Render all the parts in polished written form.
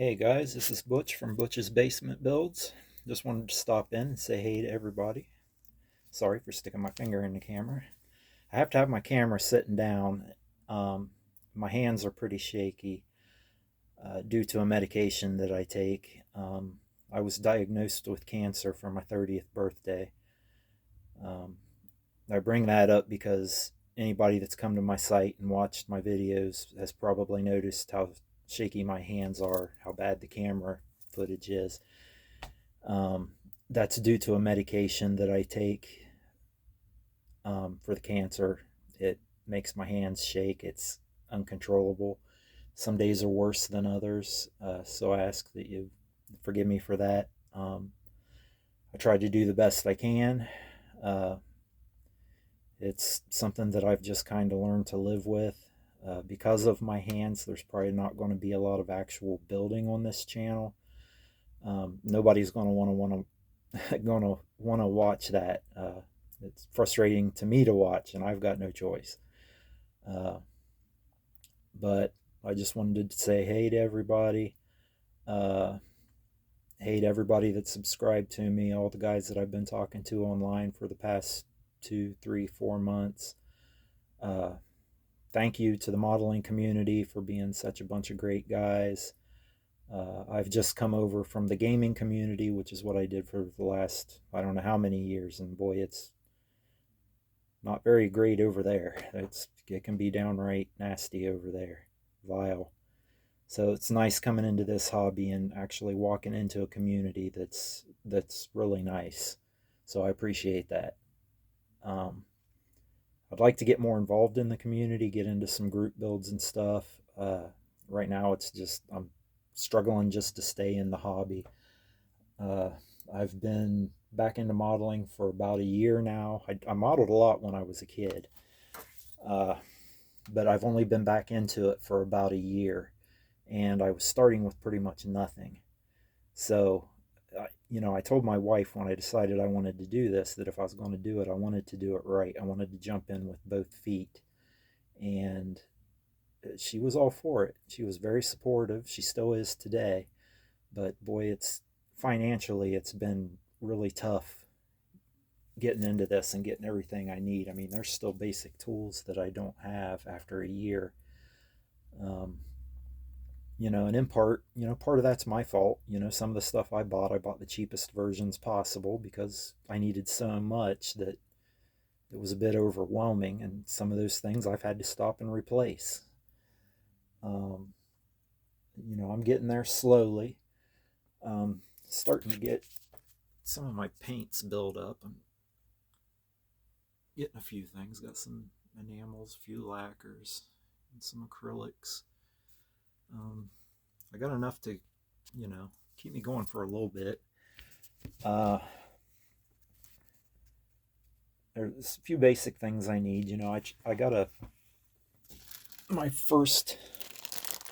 Hey guys, this is Butch from Butch's Basement Builds. Just wanted to stop in and say hey to everybody. Sorry for sticking my finger in the camera. I have to have my camera sitting down. Um, my hands are pretty shaky due to a medication that I take. I was diagnosed with cancer for my 30th birthday. Um, I bring that up because anybody that's come to my site and watched my videos has probably noticed how shaky my hands are, how bad the camera footage is. Um, that's due to a medication that I take for the cancer. It makes my hands shake. It's uncontrollable. Some days are worse than others, so I ask that you forgive me for that. I try to do the best I can. Uh, it's something that I've just kind of learned to live with. Because of my hands, there's probably not going to be a lot of actual building on this channel. Nobody's going to want to watch that. It's frustrating to me to watch, and I've got no choice. Uh, but I just wanted to say hey to everybody. Uh, Hey to everybody that subscribed to me, all the guys that I've been talking to online for the past 2, 3, 4 months. Uh, Thank you to the modeling community for being such a bunch of great guys. I've just come over from the gaming community, which is what I did for the last, I don't know how many years, and boy, it's not very great over there. It can be downright nasty over there, vile. So it's nice coming into this hobby and actually walking into a community that's really nice. So I appreciate that. Um, I'd like to get more involved in the community, get into some group builds and stuff. Right now, it's just I'm struggling just to stay in the hobby. Uh, I've been back into modeling for about a year now. I modeled a lot when I was a kid, uh, but I've only been back into it for about a year, and I was starting with pretty much nothing. So, I told my wife when I decided I wanted to do this that if I was going to do it, I wanted to do it right. I wanted to jump in with both feet, and she was all for it. She was very supportive. She still is today, but boy, it's financially it's been really tough getting into this and getting everything I need. I mean, there's still basic tools that I don't have after a year. Um, and in part, part of that's my fault. Some of the stuff I bought the cheapest versions possible because I needed so much that it was a bit overwhelming. And some of those things I've had to stop and replace. Um, I'm getting there slowly. Starting to get some of my paints build up. I'm getting a few things. Got some enamels, a few lacquers, and some acrylics. Um, I got enough to, keep me going for a little bit. Uh, there's a few basic things I need. I got my first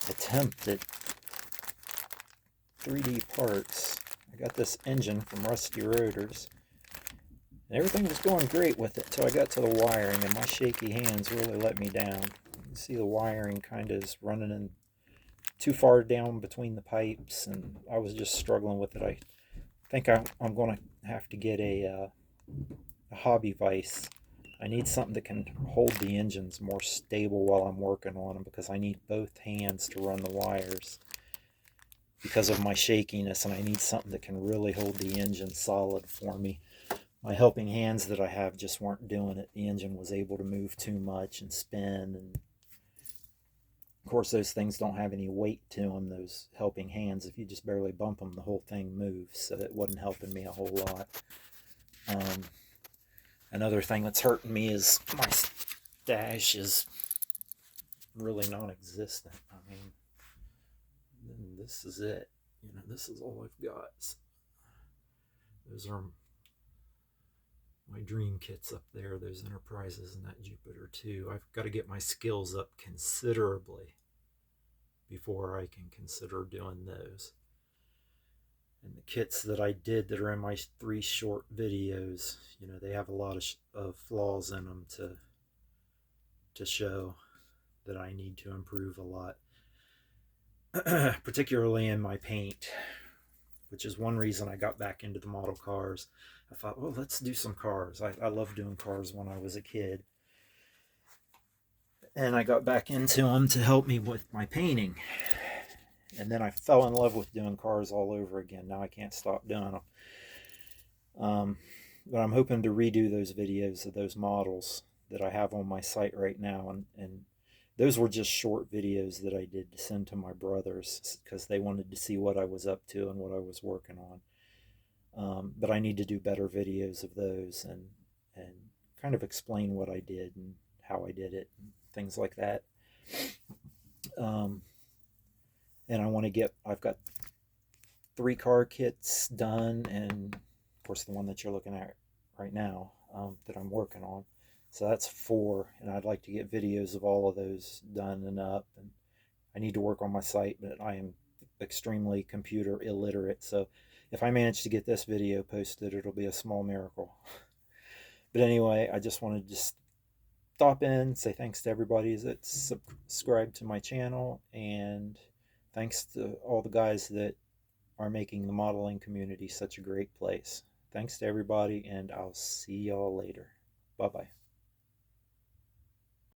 attempt at 3D parts. I got this engine from Rusty Rotors. And everything was going great with it until I got to the wiring, and my shaky hands really let me down. You can see the wiring kind of is running in too far down between the pipes, and I was just struggling with it. I think I'm going to have to get a hobby vise. I need something that can hold the engines more stable while I'm working on them because I need both hands to run the wires because of my shakiness, and I need something that can really hold the engine solid for me. My helping hands that I have just weren't doing it. The engine was able to move too much and spin, and of course those things don't have any weight to them, those helping hands. If you just barely bump them, the whole thing moves, so it wasn't helping me a whole lot. um, Another thing that's hurting me is my stash is really non-existent. I mean, this is it. This is all I've got. Those are my dream kits up there, those Enterprises and that Jupiter too. I've got to get my skills up considerably before I can consider doing those. And the kits that I did that are in my 3 short videos, they have a lot of flaws in them to show that I need to improve a lot. particularly in my paint, which is one reason I got back into the model cars. I thought, well, let's do some cars. I loved doing cars when I was a kid. And I got back into them to help me with my painting. And then I fell in love with doing cars all over again. Now I can't stop doing them. But I'm hoping to redo those videos of those models that I have on my site right now. And those were just short videos that I did to send to my brothers because they wanted to see what I was up to and what I was working on. But I need to do better videos of those and kind of explain what I did and how I did it and things like that. Um, and I've got 3 car kits done, and of course the one that you're looking at right now, that I'm working on. So that's 4, and I'd like to get videos of all of those done and up. And I need to work on my site, but I am extremely computer illiterate. So if I manage to get this video posted, it'll be a small miracle. But anyway, I just wanted to just stop in, say thanks to everybody that's subscribed to my channel, and thanks to all the guys that are making the modeling community such a great place. Thanks to everybody, and I'll see y'all later. Bye bye.